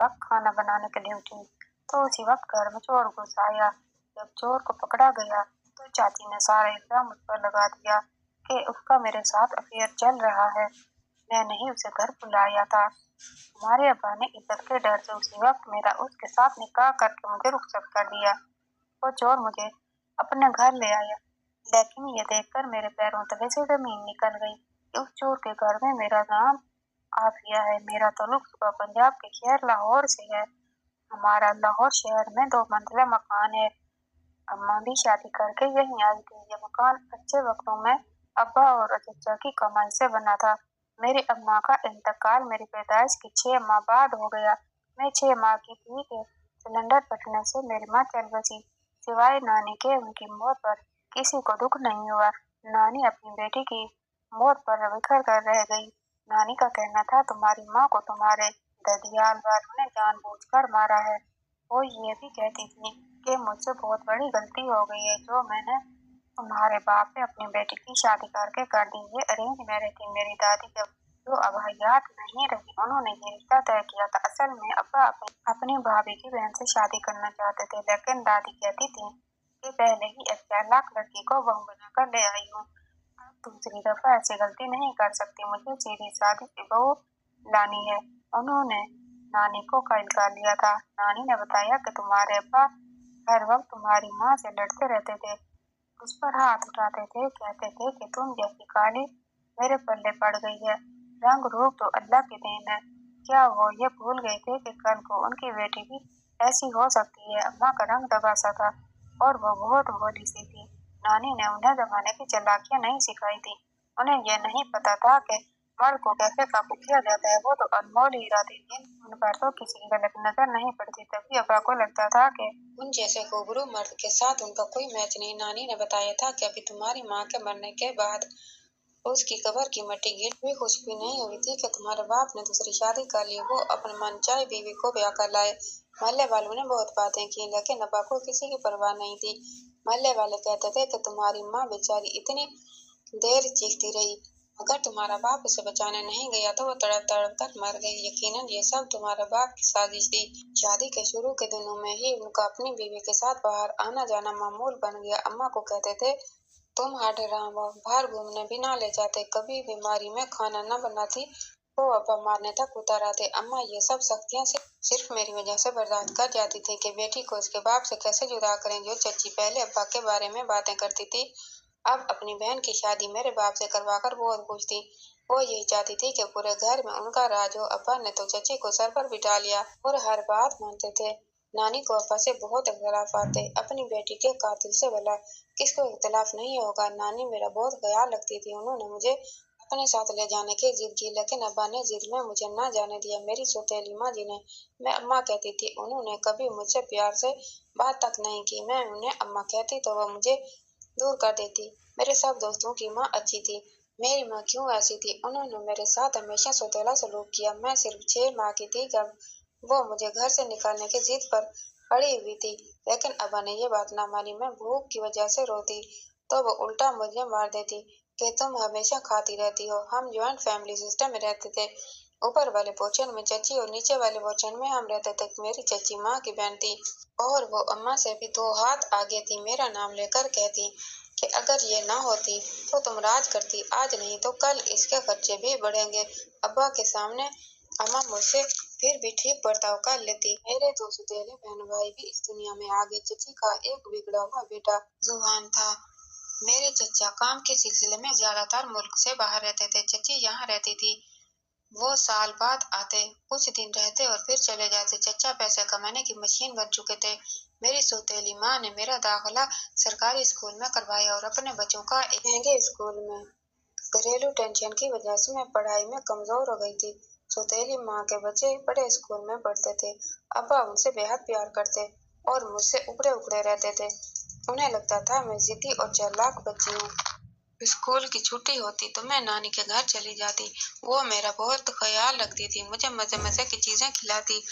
वक्त खाना बनाने के लिए उठी तो उसी वक्त घर में चोर घुस आया। जब चोर को पकड़ा गया तो चाची ने सारा इल्जाम उस पर लगा दिया कि उसका मेरे साथ अफेयर चल रहा है। मैंने ही उसे घर बुलाया था। हमारे अब्बा ने इज्जत के डर से उसी वक्त मेरा उसके साथ निकाह करके मुझे रुखसत कर दिया। वो चोर मुझे अपने घर ले आया, लेकिन ये देखकर मेरे पैरों तले से जमीन निकल गई कि उस चोर के घर में मेरा नाम आफिया है। मेरा ताल्लुक सुबह पंजाब के शहर लाहौर से है। हमारा लाहौर शहर में 2 मंजिला मकान है। अम्मा भी शादी करके यहीं आई थी। ये मकान अच्छे वक्तों में अब्बा और चचा की कमाई से बना था। मेरी अम्मा का इंतकाल मेरी पैदाइश के 6 माह बाद हो गया। मैं 6 माह की थी कि सिलेंडर फटने से मेरी माँ चल बसी। सिवाय नानी के उनकी मौत पर किसी को दुख नहीं हुआ। नानी अपनी बेटी की मौत पर बिखर कर रह गई। नानी का कहना था, तुम्हारी माँ को तुम्हारे ददियाल वालों ने जानबूझकर मारा है। वो ये भी कहती थी कि मुझसे बहुत बड़ी गलती हो गई है जो मैंने तुम्हारे बाप ने अपनी बेटी की शादी करके कर दी। ये अरेंज मैरिज थी। मेरी दादी जब जो अब हयात नहीं रही, उन्होंने ये रिश्ता तय किया था। असल में अब्बा अपनी भाभी की बहन से शादी करना चाहते थे, लेकिन दादी कहती थी कि पहले ही एक 4 लाख लड़की को बहू बनाकर ले आई हूँ, अब दूसरी दफा ऐसी गलती नहीं कर सकती। मुझे सीधी सादी सी बहू लानी है। उन्होंने नानी को कायल कर लिया था। नानी ने बताया कि तुम्हारे अब्बा हर वक्त तुम्हारी माँ से लड़ते रहते थे, उस पर हाथ उठाते थे, कहते थे कि तुम जैसी काली मेरे पल्ले पड़ गई है। रंग रूप तो अल्लाह की देन है। क्या वो ये भूल गए थे कि कल को उनकी बेटी भी ऐसी हो सकती है। अम्मा का रंग दबा सा था और वो बहुत भोली सी थी। नानी ने उन्हें जमाने की चालाकियां नहीं सिखाई थी। उन्हें ये नहीं पता था कि मर्द को कैसे काबू किया जाता है। वो तो अनमोल हीरा थी, उन पर तो किसी की गलत नजर नहीं पड़ती। तभी अब्बा को लगता था कि उन जैसे खूबरू मर्द के साथ उनका कोई मैच नहीं। नानी ने बताया था कि अभी तुम्हारी माँ के मरने के बाद उसकी कब्र की मिट्टी गिर भी कुछ भी नहीं हुई थी कि तुम्हारे बाप ने दूसरी शादी कर ली। वो अपने मनचाहे बीवी को ब्याह कर लाए। मोहल्ले वालों ने बहुत बातें की, लेकिन अब्बा को किसी की परवाह नहीं थी। मोहल्ले वाले कहते थे कि तुम्हारी माँ बेचारी इतनी देर चीखती रही, अगर तुम्हारा बाप उसे बचाने नहीं गया तो वो तड़प तड़प कर मर गई। यकीनन ये सब तुम्हारे बाप की साजिश थी। शादी के शुरू के दिनों में ही उनका अपनी बीवी के साथ बाहर आना जाना मामूल बन गया। अम्मा को कहते थे, तुम हडराम हो, बाहर घूमने भी ना ले जाते, कभी बीमारी में खाना न बनाती, वो अब्बा मारने तक उतर आते। अम्मा ये सब सख्तियां सिर्फ मेरी वजह से बर्दाश्त कर जाती थी कि बेटी को उसके बाप से कैसे जुदा करें। जो चच्ची पहले अब्बा के बारे में बातें करती थी, अब अपनी बहन की शादी मेरे बाप से करवाकर बहुत खुश थी। वो यही चाहती थी कि पूरे घर में उनका राज हो। अब्बा ने तो चची को सर पर बिठा लिया और हर बात मानते थे। नानी को अब्बा से बहुत इख्तलाफात थे। अपनी बेटी के कातिल से भला किसको इख्तलाफ नहीं होगा। नानी मेरा बहुत ख्याल रखती थी। उन्होंने मुझे अपने साथ ले जाने की जिद की, लेकिन अब्बा ने जिद में मुझे न जाने दिया। मेरी सौतेली माँ, जिन्हें मैं अम्मा कहती थी, उन्होंने कभी मुझसे प्यार से बात तक नहीं की। मैं उन्हें अम्मा कहती तो वो मुझे दूर कर देती। मेरे सब दोस्तों की माँ अच्छी थी, मेरी माँ क्यों ऐसी थी? उन्होंने मेरे साथ हमेशा सौतेला सलूक किया। मैं सिर्फ 6 माह की थी जब वो मुझे घर से निकालने की जिद पर अड़ी हुई थी, लेकिन अब्बा ने ये बात ना मानी। मैं भूख की वजह से रोती तो वो उल्टा मुझे मार देती कि तुम हमेशा खाती रहती हो। हम ज्वाइंट फैमिली सिस्टम में रहते थे। ऊपर वाले पोर्शन में चची और नीचे वाले पोर्शन में हम रहते थे। मेरी चची माँ की बहन थी और वो अम्मा से भी 2 हाथ आगे थी। मेरा नाम लेकर कहती कि अगर ये ना होती तो तुम राज करती, आज नहीं तो कल इसके खर्चे भी बढ़ेंगे। अब्बा के सामने अम्मा मुझसे फिर भी ठीक बर्ताव कर लेती। मेरे 2 सौतेले बहन भाई भी इस दुनिया में आ गए। चची का एक बिगड़ा हुआ बेटा जुहान था। मेरे चचा काम के सिलसिले में ज्यादातर मुल्क से बाहर रहते थे। चची यहाँ रहती थी। वो साल बाद आते, कुछ दिन रहते और फिर चले जाते। चचा पैसे कमाने की मशीन बन चुके थे। मेरी सौतेली माँ ने मेरा दाखिला सरकारी स्कूल में करवाया और अपने बच्चों का एक महंगे स्कूल में। घरेलू टेंशन की वजह से मैं पढ़ाई में कमजोर हो गई थी। सौतेली माँ के बच्चे बड़े स्कूल में पढ़ते थे। अब्बा उनसे बेहद प्यार करते और मुझसे उखड़े उखड़े रहते थे। उन्हें लगता था मैं जिद्दी और चालाक बच्ची हूँ। स्कूल की छुट्टी होती तो मैं नानी के घर चली जाती। वो मेरा बहुत ख्याल रखती थी, मुझे मजे मजे की चीजें खिलाती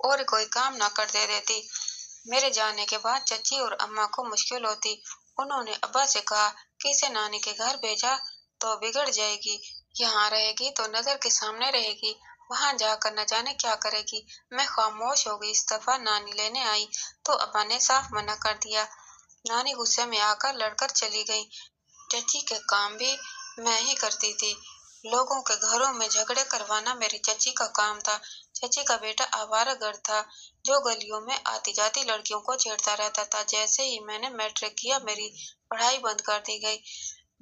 और कोई काम ना करने देती। मेरे जाने के बाद चची और अम्मा को मुश्किल होती। उन्होंने अब्बा से कहा कि इसे नानी के घर भेजा तो बिगड़ जाएगी, यहाँ रहेगी तो नजर के सामने रहेगी, वहां जाकर न जाने क्या करेगी। मैं खामोश हो गई। इस दफा नानी लेने आई तो अब्बा ने साफ मना कर दिया। नानी गुस्से में आकर लड़कर चली गई। चची के काम भी मैं ही करती थी। लोगों के घरों में झगड़े करवाना मेरी चची का काम था। चची का बेटा आवारागर्द था जो गलियों में आती जाती लड़कियों को छेड़ता रहता था। जैसे ही मैंने मैट्रिक किया मेरी पढ़ाई बंद कर दी गई।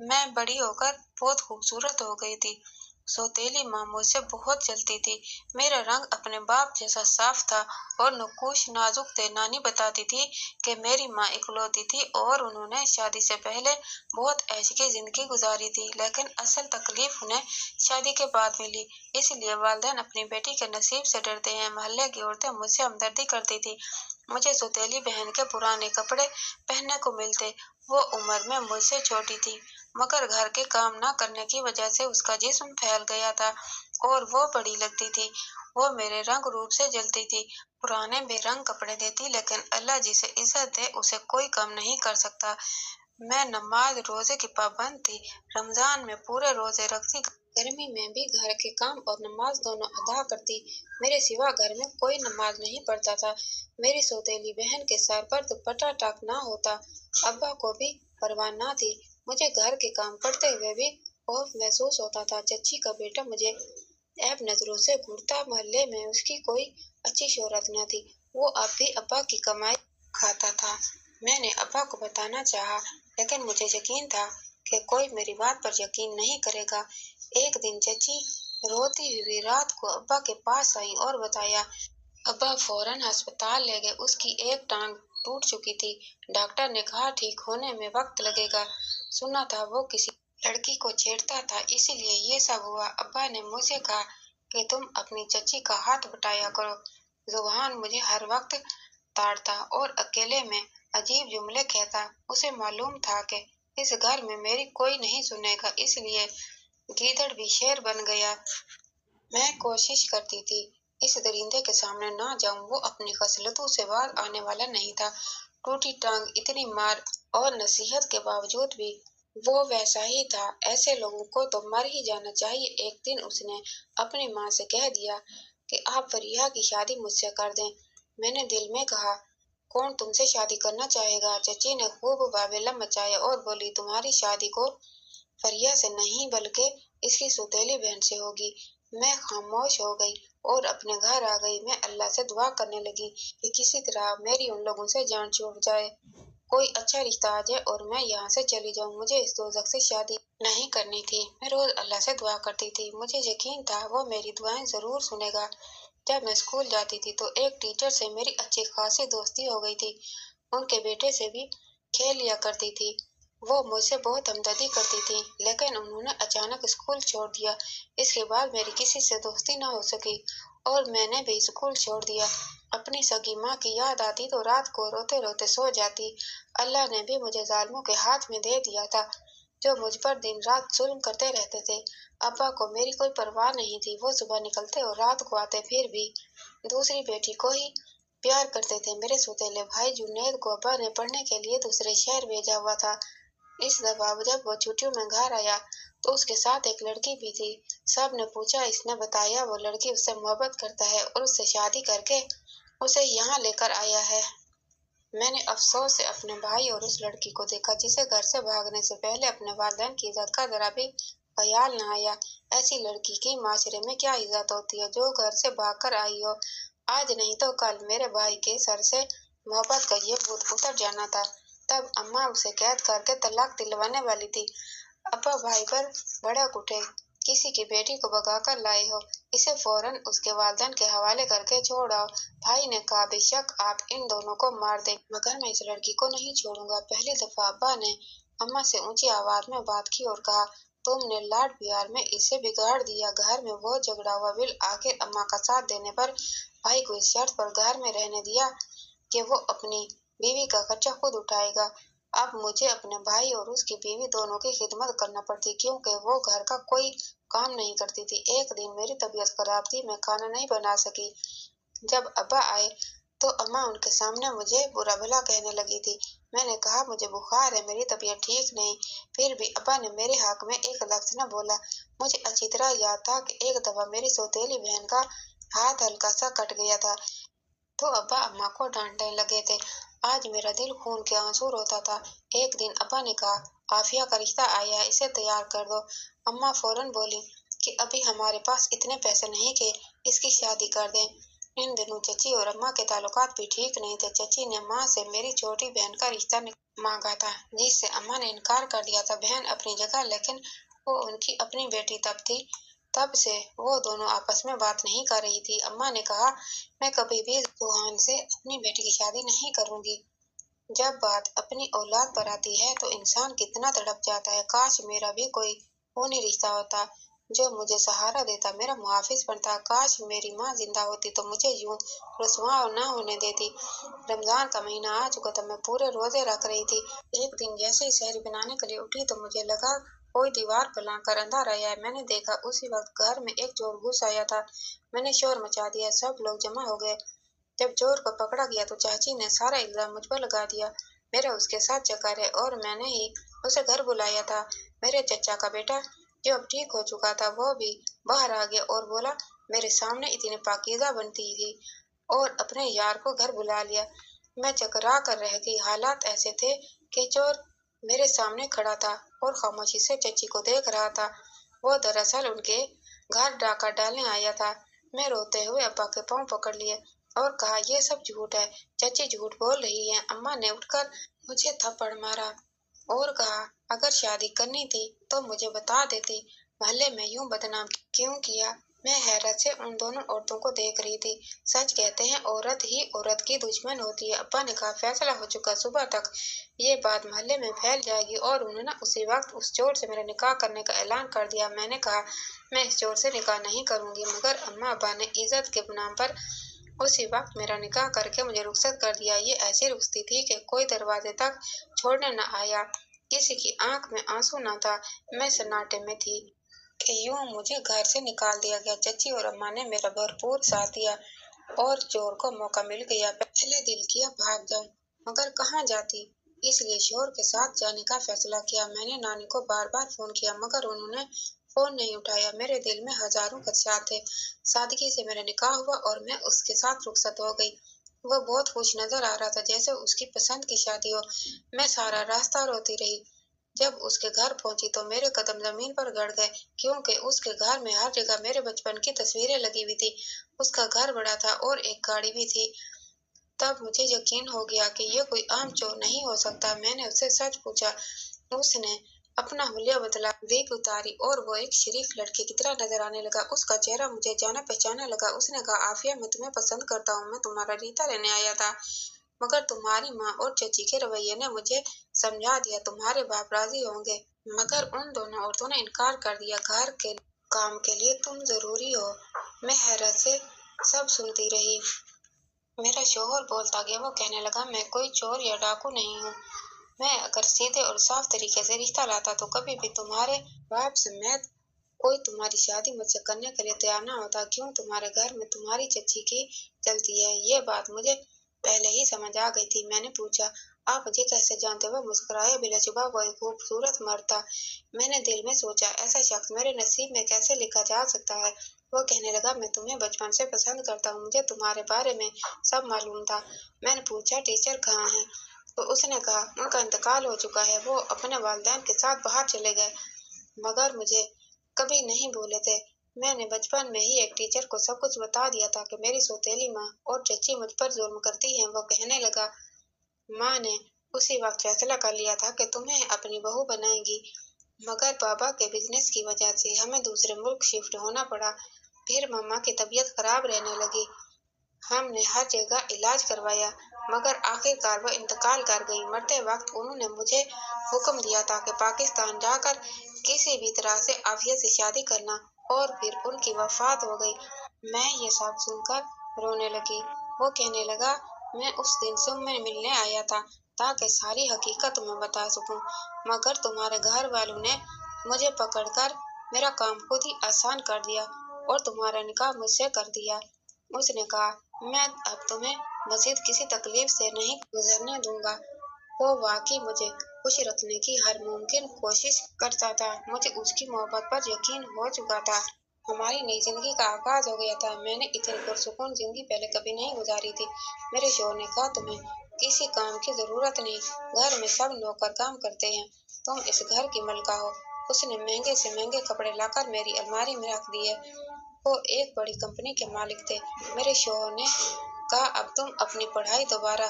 मैं बड़ी होकर बहुत खूबसूरत हो गई थी। सौतेली माँ मुझसे बहुत जलती थी। मेरा रंग अपने बाप जैसा साफ था और नकुश नाजुक थे। नानी बताती थी कि मेरी माँ इकलौती थी और उन्होंने शादी से पहले बहुत ऐश की जिंदगी गुजारी थी, लेकिन असल तकलीफ उन्हें शादी के बाद मिली। इसलिए वालिदैन अपनी बेटी के नसीब से डरते हैं। मोहल्ले की औरतें मुझसे हमदर्दी करती थी। मुझे सौतेली बहन के पुराने कपड़े पहनने को मिलते। वो उम्र में मुझसे छोटी थी, मगर घर के काम न करने की वजह से उसका जिस्म फैल गया था और वो बड़ी लगती थी। वो मेरे रंग रूप से जलती थी। पुराने बेरंग कपड़े देती, लेकिन अल्लाह जिसे इज्जत दे उसे कोई कम नहीं कर सकता। मैं नमाज रोजे की पाबंद थी। रमजान में पूरे रोजे रखती। गर्मी में भी घर के काम और नमाज दोनों अदा करती। मेरे सिवा घर में कोई नमाज नहीं पढ़ता था। मेरी सौतेली बहन के सर पर दुपट्टा टाक ना होता। अब्बा को भी परवाह न थी। मुझे घर के काम करते हुए भी खौफ महसूस होता था। चच्ची का बेटा मुझे ऐब नजरों से घूरता। मोहल्ले में उसकी कोई अच्छी शोहरत न थी। वो अब भी अब्बा की कमाई खाता था। मैंने अब्बा को बताना चाहा, लेकिन मुझे यकीन था कि कोई मेरी बात पर यकीन नहीं करेगा। एक दिन चची रोती हुई रात को अब्बा के पास आई और बताया। अब्बा फौरन अस्पताल ले गए। उसकी एक टांग टूट चुकी थी। डॉक्टर ने कहा ठीक होने में वक्त लगेगा। सुना था वो किसी लड़की को छेड़ता था, इसीलिए ये सब हुआ। अब्बा ने मुझसे कहा कि तुम अपनी चची का हाथ बटाया करो। जुबान मुझे हर वक्त ताड़ता और अकेले में अजीब जुमले कहता। उसे मालूम था कि इस घर में मेरी कोई नहीं सुनेगा, इसलिए गीदड़ भी शेर बन गया। मैं कोशिश करती थी इस दरिंदे के सामने ना जाऊं। वो अपनी खसलतों से बाहर आने वाला नहीं था। टूटी टांग, इतनी मार और नसीहत के बावजूद भी वो वैसा ही था। ऐसे लोगों को तो मर ही जाना चाहिए। एक दिन उसने अपनी माँ से कह दिया कि आप फरिया की शादी मुझसे कर दें। मैंने दिल में कहा कौन तुमसे शादी करना चाहेगा। चची ने खूब वावेला मचाया और बोली तुम्हारी शादी को फरिया से नहीं बल्कि इसकी सौतेली बहन से होगी। मैं खामोश हो गई और अपने घर आ गई। मैं अल्लाह से दुआ करने लगी कि किसी तरह मेरी उन लोगों से जान छूट जाए, कोई अच्छा रिश्ता आ जाए और मैं यहाँ से चली जाऊँ। मुझे इस दोजख से शादी नहीं करनी थी। मैं रोज अल्लाह से दुआ करती थी। मुझे यकीन था वो मेरी दुआएं जरूर सुनेगा। जब मैं स्कूल जाती थी तो एक टीचर से मेरी अच्छी खासी दोस्ती हो गई थी। उनके बेटे से भी खेल लिया करती थी। वो मुझसे बहुत हमदर्दी करती थी, लेकिन उन्होंने अचानक स्कूल छोड़ दिया। इसके बाद मेरी किसी से दोस्ती न हो सकी और मैंने भी स्कूल छोड़ दिया। अपनी सगी माँ की याद आती तो रात को रोते रोते सो जाती। अल्लाह ने भी मुझे जालिमों के हाथ में दे दिया था, जो मुझ पर दिन रात जुल्म करते रहते थे। अब्बा को मेरी कोई परवाह नहीं थी। वो सुबह निकलते और रात को आते, फिर भी दूसरी बेटी को ही प्यार करते थे। मेरे सौतेले भाई जुनैद को अब्बा ने पढ़ने के लिए दूसरे शहर भेजा हुआ था। इस दफा जब वो छुट्टियों में घर आया तो उसके साथ एक लड़की भी थी। सब ने पूछा, इसने बताया वो लड़की उससे मोहब्बत करता है और उससे शादी करके उसे यहाँ लेकर आया है। मैंने अफसोस से अपने भाई और उस लड़की को देखा जिसे घर से भागने से पहले अपने वालिदैन की इज्जत का जरा भी ख्याल न आया। ऐसी लड़की की माशरे में क्या इज्जत होती है जो घर से भाग कर आई हो। आज नहीं तो कल मेरे भाई के सर से मोहब्बत का ये भूत उतर जाना था। तब अम्मा उसे कैद करके तलाक दिलवाने वाली थी। अब्बा भाई पर भड़क उठे, किसी की बेटी को भगा कर लाए हो, इसे फौरन उसके वालिदैन के हवाले करके छोड़ आओ। भाई ने कहा बेशक आप इन दोनों को मार दे, मगर मैं इस लड़की को नहीं छोड़ूंगा। पहली दफा अब्बा ने अम्मा से ऊंची आवाज में बात की और कहा तुमने लाड प्यार में इसे बिगाड़ दिया। घर में वो झगड़ा हुआ बिल आखिर अम्मा का साथ देने पर भाई को इस शर्त पर घर में रहने दिया कि वो अपनी बीवी का खर्चा खुद उठाएगा। अब मुझे अपने भाई और उसकी बीवी दोनों की खिदमत करना पड़ती, क्योंकि वो घर का कोई काम नहीं करती थी। एक दिन मेरी तबीयत खराब थी, मैं खाना नहीं बना सकी। जब अब्बा आए तो अम्मा उनके सामने मुझे बुरा भला कहने लगी थी। मैंने कहा मुझे बुखार है, मेरी तबीयत ठीक नहीं। फिर भी अब्बा ने मेरे हक में एक लफ्ज न बोला। मुझे अच्छी तरह याद था कि एक दफा मेरी सौतेली बहन का हाथ हल्का सा कट गया था, तो अब्बा अम्मा को डांटने लगे थे। आज मेरा दिल खून के आंसू रोता था। एक दिन अब्बा ने कहा, आफिया का रिश्ता आया है, इसे तैयार कर दो। अम्मा फौरन बोली कि अभी हमारे पास इतने पैसे नहीं कि इसकी शादी कर दें। इन दिनों चची और अम्मा के ताल्लुकात भी ठीक नहीं थे। चची ने माँ से मेरी छोटी बहन का रिश्ता मांगा था, जिससे अम्मा ने इनकार कर दिया था। बहन अपनी जगह, लेकिन वो उनकी अपनी बेटी तब थी। तब से वो दोनों आपस में बात नहीं कर रही थी। अम्मा ने कहा, मैं कभी भी सुहान से अपनी बेटी की शादी नहीं करूंगी। जब बात अपनी औलाद पर आती है तो इंसान कितना तड़प जाता है। काश मेरा भी कोई खूनी रिश्ता होता जो मुझे सहारा देता, मेरा मुहाफिज बनता। काश मेरी माँ जिंदा होती तो मुझे यूं रुसवा न होने देती। रमजान का महीना आ चुका था, मैं पूरे रोजे रख रही थी। एक दिन जैसे ही सहरी बनाने के लिए उठी तो मुझे लगा कोई दीवार पर लाकर अंधा आया है। मैंने देखा, उसी वक्त घर में एक चोर घुस आया था। मैंने शोर मचा दिया, सब लोग जमा हो गए। जब चोर को पकड़ा गया तो चाची ने सारा इल्जाम मुझ पर लगा दिया। मेरा उसके साथ चक्कर है और मैंने ही उसे घर बुलाया था। मेरे चचा का बेटा जो अब ठीक हो चुका था, वो भी बाहर आ गया और बोला, मेरे सामने इतनी पाकीज़ा बनती थी और अपने यार को घर बुला लिया। मैं चकरा कर रह गई। हालात ऐसे थे कि चोर मेरे सामने खड़ा था और खामोशी से चची को देख रहा था। वो दरअसल उनके घर डाका डालने आया था। मैं रोते हुए अब्बा के पांव पकड़ लिए और कहा, ये सब झूठ है, चची झूठ बोल रही है। अम्मा ने उठकर मुझे थप्पड़ मारा और कहा, अगर शादी करनी थी तो मुझे बता देती, मोहल्ले में यूं बदनाम क्यों किया। मैं हैरत से उन दोनों औरतों को देख रही थी। सच कहते हैं, औरत ही औरत की दुश्मन होती है। अब्बा ने कहा, फैसला हो चुका, सुबह तक ये बात मोहल्ले में फैल जाएगी। और उन्होंने उसी वक्त उस चोर से मेरा निकाह करने का ऐलान कर दिया। मैंने कहा, मैं इस चोर से निकाह नहीं करूंगी, मगर अम्मा अब्बा ने इज्जत के नाम पर उसी वक्त मेरा निकाह करके मुझे रुखसत कर दिया। ये ऐसी रुखसती थी कि कोई दरवाजे तक छोड़ने न आया, किसी की आंख में आंसू न था। मैं सन्नाटे में थी कि यूं मुझे घर से निकाल दिया गया। चची और अम्मा ने मेरा भरपूर साथ दिया और चोर को मौका मिल गया। पहले दिल किया भाग जाऊं, मगर कहाँ जाती, इसलिए शोर के साथ जाने का फैसला किया। मैंने नानी को बार बार फोन किया, मगर उन्होंने फोन नहीं उठाया। मेरे दिल में हजारों खदशात थे। सादगी से मेरा निकाह हुआ और मैं उसके साथ रुखसत हो गई। वह बहुत खुश नजर आ रहा था, जैसे उसकी पसंद की शादी हो। मैं सारा रास्ता रोती रही। जब उसके घर पहुंची तो मेरे कदम जमीन पर गड़ गए, क्योंकि उसके घर में हर जगह मेरे बचपन की तस्वीरें लगी हुई थी। उसका घर बड़ा था और एक गाड़ी भी थी। तब मुझे यकीन हो गया कि ये कोई आम चोर नहीं हो सकता। मैंने उससे सच पूछा। उसने अपना हुलिया बदला, विग उतारी और वो एक शरीफ लड़के की तरह नजर आने लगा। उसका चेहरा मुझे जाना पहचाना लगा। उसने कहा, आफिया, मैं तुम्हें पसंद करता हूँ। मैं तुम्हारा रिश्ता लेने आया था, मगर तुम्हारी माँ और चची के रवैये ने मुझे समझा दिया। तुम्हारे बाप राजी होंगे। मगर उन दोनों औरतों ने इनकार कर दिया। घर के काम के लिए तुम जरूरी हो। मैं हैरत से सब सुनती रही। मेरा शोहर बोलता गया। वो कहने लगा, मैं कोई चोर या डाकू नहीं हूँ। मैं अगर सीधे और साफ तरीके से रिश्ता लाता तो कभी भी तुम्हारे बाप समेत कोई तुम्हारी शादी मुझसे करने के लिए तैयार ना होता। क्यों तुम्हारे घर में तुम्हारी चची की चलती है। ये बात मुझे पहले ही समझ आ गई थी। मैंने पूछा, आप मुझे कैसे जानते। वो मुस्कुराया। बिलाजुबा वो एक खूबसूरत मर्द था। मैंने दिल में सोचा, ऐसा शख्स मेरे नसीब में कैसे लिखा जा सकता है। वो कहने लगा, मैं तुम्हें बचपन से पसंद करता हूँ, मुझे तुम्हारे बारे में सब मालूम था। मैंने पूछा, टीचर कहाँ हैं। तो उसने कहा, उनका इंतकाल हो चुका है, वो अपने वालिदैन के साथ बाहर चले गए, मगर मुझे कभी नहीं भूले थे। मैंने बचपन में ही एक टीचर को सब कुछ बता दिया था कि मेरी सौतेली माँ और चची मुझ पर जुल्म करती हैं। वो कहने लगा, माँ ने उसी वक्त फैसला कर लिया था कि तुम्हें अपनी बहू बनाएगी, मगर पापा के बिजनेस की वजह से हमें दूसरे मुल्क शिफ्ट होना पड़ा। फिर मम्मा की तबीयत खराब रहने लगी। हमने हर जगह इलाज करवाया, मगर आखिरकार वो इंतकाल कर गई। मरते वक्त उन्होंने मुझे हुक्म दिया था कि पाकिस्तान जाकर किसी भी तरह से आफिया से शादी करना, और फिर उनकी वफात हो गई। मैं ये सब सुनकर रोने लगी। वो कहने लगा, मैं उस दिन से तुम्हें मिलने आया था ताकि सारी हकीकत तुम्हें बता सकूं, मगर तुम्हारे घर वालों ने मुझे पकड़कर मेरा काम खुद ही आसान कर दिया और तुम्हारा निकाह मुझसे कर दिया। उसने कहा, मैं अब तुम्हें मजीद किसी तकलीफ से नहीं गुजरने दूंगा। वो वाकई मुझे खुश रखने की हर मुमकिन कोशिश करता था। मुझे उसकी मोहब्बत पर यकीन हो चुका था। हमारी नई जिंदगी का आगाज हो गया था। मैंने इतनी पुरसुकून जिंदगी पहले कभी नहीं गुजारी थी। मेरे शौहर ने कहा, तुम्हें किसी काम की जरूरत नहीं, घर में सब नौकर काम करते हैं, तुम इस घर की मलका हो। उसने महंगे से महंगे कपड़े लाकर मेरी अलमारी में रख दिए। वो एक बड़ी कंपनी के मालिक थे। मेरे शौहर ने कहा, अब तुम अपनी पढ़ाई दोबारा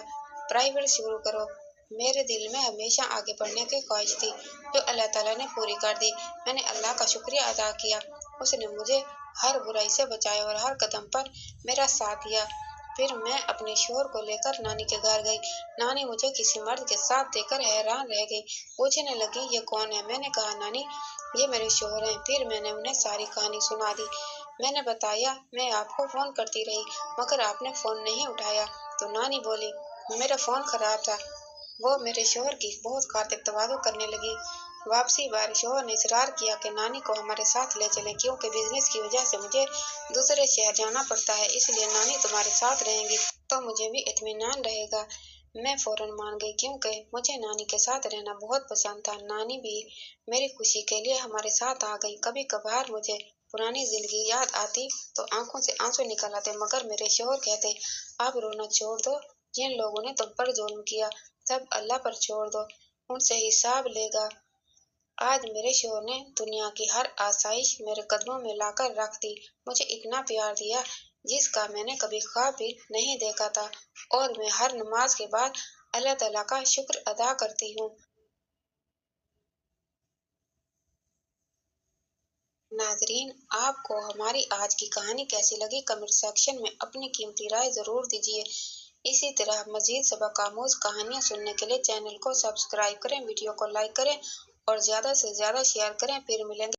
प्राइवेट शुरू करो। मेरे दिल में हमेशा आगे बढ़ने की ख्वाहिश थी, जो अल्लाह ताला ने पूरी कर दी। मैंने अल्लाह का शुक्रिया अदा किया। उसने मुझे हर बुराई से बचाया और हर कदम पर मेरा साथ दिया। फिर मैं अपने शौहर को लेकर नानी के घर गई। नानी मुझे किसी मर्द के साथ देखकर हैरान रह गई। पूछने लगी, ये कौन है? मैंने कहा, नानी, ये मेरे शौहर हैं। फिर मैंने उन्हें सारी कहानी सुना दी। मैंने बताया, मैं आपको फोन करती रही मगर आपने फोन नहीं उठाया। तो नानी बोली, मेरा फोन खराब था। वो मेरे शौहर की बहुत खातिर तवाज़ो करने लगी। वापसी बार शौहर ने इसरार किया कि नानी को हमारे साथ ले चले, क्योंकि बिजनेस की वजह से मुझे दूसरे शहर जाना पड़ता है, इसलिए नानी तुम्हारे साथ रहेंगी तो मुझे भी इत्मीनान रहेगा। मैं फौरन मान गई, क्योंकि मुझे नानी के साथ रहना बहुत पसंद था। नानी भी मेरी खुशी के लिए हमारे साथ आ गई। कभी कभार मुझे पुरानी जिंदगी याद आती तो आंखों से आंसू निकल आते, मगर मेरे शौहर कहते, आप रोना छोड़ दो, जिन लोगों ने तुम पर जुल्म किया सब अल्लाह पर छोड़ दो, उनसे हिसाब लेगा। आज मेरे शौहर ने दुनिया की हर आसाइश मेरे कदमों में लाकर रख दी। मुझे इतना प्यार दिया जिसका मैंने कभी ख्वाब भी नहीं देखा था, और मैं हर नमाज के बाद अल्लाह ताला का शुक्र अदा करती हूँ। नाजरीन, आपको हमारी आज की कहानी कैसी लगी? कमेंट सेक्शन में अपनी कीमती राय जरूर दीजिए। इसी तरह मजीद सबक आमूज कहानियाँ सुनने के लिए चैनल को सब्सक्राइब करें, वीडियो को लाइक करें और ज़्यादा से ज़्यादा शेयर करें। फिर मिलेंगे